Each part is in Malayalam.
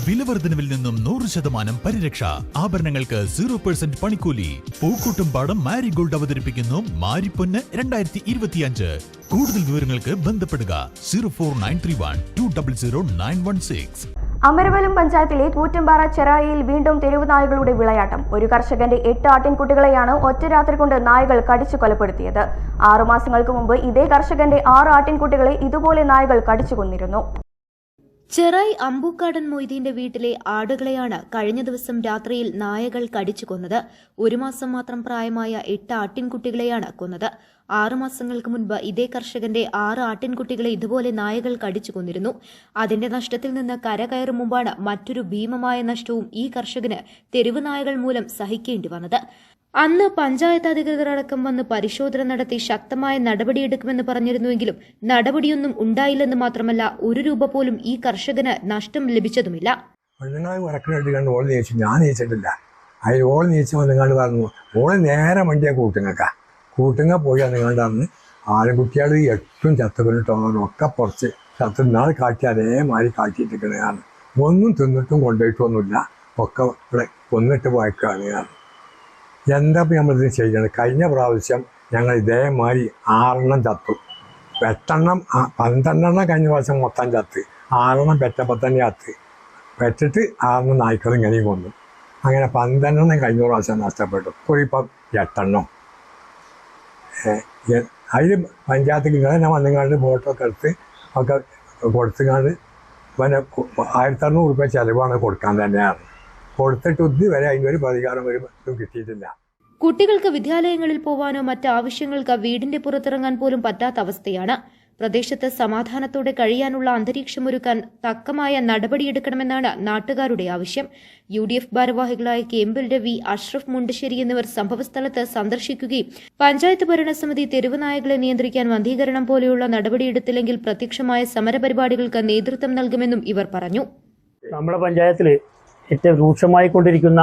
വിലവർദ്ധനവിൽ നിന്നും 100% പരിരക്ഷ. ആഭരണങ്ങൾക്ക് 0% പണിക്കൂലി. പൂക്കൂട്ടുംപാടം മാരിഗോൾഡ് അവതരിപ്പിക്കുന്നു മാരിപ്പൊന്ന് 2025. കൂടുതൽ വിവരങ്ങൾക്ക് ബന്ധപ്പെടുക 04931 200 916. അമരവലം പഞ്ചായത്തിലെ കൂറ്റമ്പാറ ചെറായിയിൽ വീണ്ടും തെരുവ് നായകളുടെ വിളയാട്ടം. ഒരു കർഷകന്റെ 8 ആട്ടിൻകുട്ടികളെയാണ് ഒറ്റ രാത്രി കൊണ്ട് നായകൾ കടിച്ചു കൊലപ്പെടുത്തിയത്. 6 മാസങ്ങൾക്ക് മുമ്പ് ഇതേ കർഷകന്റെ 6 ആട്ടിൻകുട്ടികളെ ഇതുപോലെ നായകൾ കടിച്ചു കൊന്നിരുന്നു. ചെറായി അമ്പൂക്കാടൻ മൊയ്തീന്റെ വീട്ടിലെ ആടുകളെയാണ് കഴിഞ്ഞ ദിവസം രാത്രിയിൽ നായകൾ കടിച്ചു കൊന്നത്. 1 മാസം മാത്രം പ്രായമായ 8 ആട്ടിൻകുട്ടികളെയാണ് കൊന്നത്. 6 മാസങ്ങൾക്ക് മുൻപ് ഇതേ കർഷകന്റെ 6 ആട്ടിൻകുട്ടികളെ ഇതുപോലെ നായകൾ കടിച്ചു കൊന്നിരുന്നു. അതിന്റെ നഷ്ടത്തിൽ നിന്ന് കരകയറും മുമ്പാണ് മറ്റൊരു ഭീമമായ നഷ്ടവും ഈ കർഷകന് തെരുവ് നായകൾ മൂലം സഹിക്കേണ്ടി വന്നത്. അന്ന് പഞ്ചായത്ത് അധികൃതർ അടക്കം വന്ന് പരിശോധന നടത്തി ശക്തമായ നടപടിയെടുക്കുമെന്ന് പറഞ്ഞിരുന്നുവെങ്കിലും നടപടിയൊന്നും ഉണ്ടായില്ലെന്ന് മാത്രമല്ല 1 രൂപ പോലും ഈ കർഷകന് നഷ്ടം ലഭിച്ചതുമില്ല. ഞാൻ നീച്ചിട്ടില്ല. അതിൽ ഓൾ നീച്ച് വന്നുകൊണ്ട് പറഞ്ഞു ഓള് നേരെ വണ്ടിയാ കൂട്ടുങ്ങ പോയി വന്നുകൊണ്ടാണ് ആൺകുട്ടികൾ 8 ചത്തുകൊണ്ടിട്ടൊക്കെ പുറത്ത് ചത്തുനാൾ കാട്ടി അതേമാതിരി കാട്ടിയിട്ടിരിക്കണ ഞാൻ ഒന്നും തിന്നിട്ടും കൊണ്ടുപോയിട്ടൊന്നുമില്ല. ഒക്കെ ഇവിടെ കൊന്നിട്ട് പോയേക്കാണ് ഞാൻ. എന്താ നമ്മളിത് ചെയ്യണത്? കഴിഞ്ഞ പ്രാവശ്യം ഞങ്ങൾ ഇതേമാതിരി 6 ചത്തു. 12 കഴിഞ്ഞ പ്രാവശ്യം മൊത്തം ചത്ത്. 6 പെറ്റപ്പോൾ തന്നെ ചത്ത്. പെറ്റിട്ട് 6 നായ്ക്കൾ ഇങ്ങനെയും കൊന്നു. അങ്ങനെ 12 കഴിഞ്ഞ പ്രാവശ്യം നഷ്ടപ്പെട്ടു. ഇപ്പം 8. അതിൽ പഞ്ചായത്തിൽ ഇങ്ങനെ വന്നുകൊണ്ട് ബോട്ടൊക്കെ എടുത്ത് ഒക്കെ കൊടുത്തുകൊണ്ട് പിന്നെ 1600 രൂപ ചിലവാണ് കൊടുക്കാൻ തന്നെയാണ് കൊടുത്തിട്ട് ഇതുവരെ അതിനൊരു പ്രതികാരം ഒരു കിട്ടിയിട്ടില്ല. കുട്ടികൾക്ക് വിദ്യാലയങ്ങളിൽ പോവാനോ മറ്റ് ആവശ്യങ്ങൾക്ക് വീടിന്റെ പുറത്തിറങ്ങാൻ പോലും പറ്റാത്ത അവസ്ഥയാണ്. പ്രദേശത്ത് സമാധാനത്തോടെ കഴിയാനുള്ള അന്തരീക്ഷമൊരുക്കാൻ തക്കമായ നടപടിയെടുക്കണമെന്നാണ് നാട്ടുകാരുടെ ആവശ്യം. UDF ഭാരവാഹികളായ കേമ്പിൽ രവി, അഷ്റഫ് മുണ്ടശ്ശേരി എന്നിവർ സംഭവസ്ഥലത്ത് സന്ദർശിക്കുകയും പഞ്ചായത്ത് ഭരണസമിതി തെരുവ് നായകളെ നിയന്ത്രിക്കാൻ വന്ധീകരണം പോലെയുള്ള നടപടിയെടുത്തില്ലെങ്കിൽ പ്രത്യക്ഷമായ സമരപരിപാടികൾക്ക് നേതൃത്വം നൽകുമെന്നും ഇവർ പറഞ്ഞു. നമ്മുടെ പഞ്ചായത്തിൽ ഏറ്റവും രൂക്ഷമായിക്കൊണ്ടിരിക്കുന്ന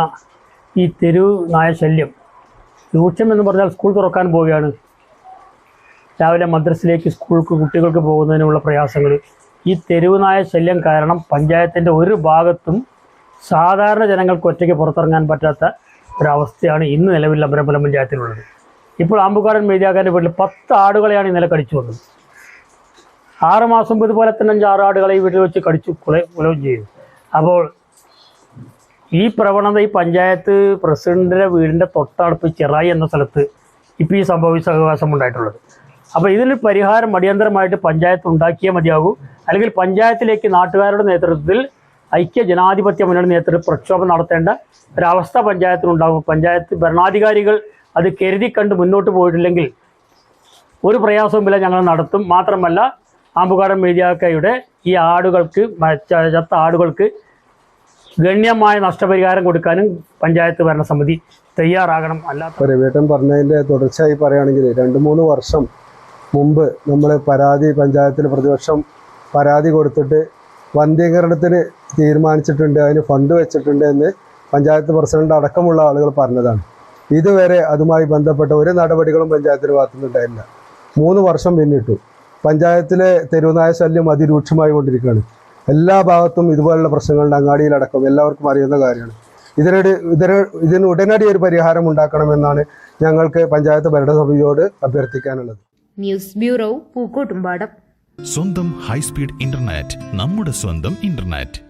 ഈ തെരുവ് നായ ശല്യം, രൂക്ഷം എന്ന് പറഞ്ഞാൽ സ്കൂൾ തുറക്കാൻ പോവുകയാണ്. രാവിലെ മദ്രസയിലേക്ക് സ്കൂൾക്ക് കുട്ടികൾക്ക് പോകുന്നതിനുള്ള പ്രയാസങ്ങൾ, ഈ തെരുവ് നായ ശല്യം കാരണം പഞ്ചായത്തിൻ്റെ ഒരു ഭാഗത്തും സാധാരണ ജനങ്ങൾക്ക് ഒറ്റയ്ക്ക് പുറത്തിറങ്ങാൻ പറ്റാത്ത ഒരവസ്ഥയാണ് ഇന്ന് നിലവിൽ അമരവലം പഞ്ചായത്തിലുള്ളത്. ഇപ്പോൾ ആമ്പുകാടൻ മെയ്താക്കാൻ്റെ വീട്ടിൽ 10 ആടുകളെയാണ് ഇന്നലെ കടിച്ചു വന്നത്. 6 മാസം മുമ്പ് ഇതുപോലെ തന്നെ 5-6 ആടുകളെ ഈ വീട്ടിൽ വെച്ച് കടിച്ചു കൊലവും ചെയ്തു. അപ്പോൾ ഈ പ്രവണത ഈ പഞ്ചായത്ത് പ്രസിഡന്റിൻ്റെ വീടിൻ്റെ തൊട്ടടുത്ത് ചെറായി എന്ന സ്ഥലത്ത് ഇപ്പോൾ ഈ സംഭവവികാസം ഉണ്ടായിട്ടുള്ളത്. അപ്പോൾ ഇതിന് പരിഹാരം അടിയന്തരമായിട്ട് പഞ്ചായത്ത് ഉണ്ടാക്കിയേ മതിയാകൂ. അല്ലെങ്കിൽ പഞ്ചായത്തിലേക്ക് നാട്ടുകാരുടെ നേതൃത്വത്തിൽ ഐക്യ ജനാധിപത്യ മുന്നണി നേതൃത്വത്തിൽ പ്രക്ഷോഭം നടത്തേണ്ട ഒരവസ്ഥ പഞ്ചായത്തിനുണ്ടാകും. പഞ്ചായത്ത് ഭരണാധികാരികൾ അത് കരുതി കണ്ട് മുന്നോട്ട് പോയിട്ടില്ലെങ്കിൽ ഒരു പ്രയാസവുമില്ല, ഞങ്ങൾ നടത്തും. മാത്രമല്ല ആമ്പുകാടൻ മെയ്താക്കയുടെ ഈ ആടുകൾക്ക് ചത്ത ആടുകൾക്ക് ഗണ്യമായ നഷ്ടപരിഹാരം കൊടുക്കാനും പഞ്ചായത്ത് ഭരണസമിതി തയ്യാറാകണം. അല്ലാത്ത രവിയേട്ടൻ പറഞ്ഞതിൻ്റെ തുടർച്ചയായി പറയുകയാണെങ്കിൽ 2-3 വർഷം മുമ്പ് നമ്മൾ പഞ്ചായത്തിൽ പ്രതിപക്ഷം പരാതി കൊടുത്തിട്ട് വന്ധീകരണത്തിന് തീരുമാനിച്ചിട്ടുണ്ട്, അതിന് ഫണ്ട് വെച്ചിട്ടുണ്ട് എന്ന് പഞ്ചായത്ത് പ്രസിഡന്റ് അടക്കമുള്ള ആളുകൾ പറഞ്ഞതാണ്. ഇതുവരെ അതുമായി ബന്ധപ്പെട്ട ഒരു നടപടികളും പഞ്ചായത്തിന് ഭാഗത്തുനിന്നുണ്ടായില്ല. 3 വർഷം പിന്നിട്ടു. പഞ്ചായത്തിലെ തെരുവുനായ ശല്യം അതിരൂക്ഷമായി കൊണ്ടിരിക്കുകയാണ്. എല്ലാ ഭാഗത്തും ഇതുപോലുള്ള പ്രശ്നങ്ങളുടെ അങ്ങാടിയിലടക്കം എല്ലാവർക്കും അറിയുന്ന കാര്യമാണ്. ഇതിന് ഉടനടി ഒരു പരിഹാരം ഉണ്ടാക്കണമെന്നാണ് ഞങ്ങൾക്ക് പഞ്ചായത്ത് ഭരണസമിതിയോട് അഭ്യർത്ഥിക്കാനുള്ളത്. News bureau, Pookkottumpadam. സ്വന്തം ഹൈസ്പീഡ് ഇന്റർനെറ്റ്, നമ്മുടെ സ്വന്തം ഇന്റർനെറ്റ്.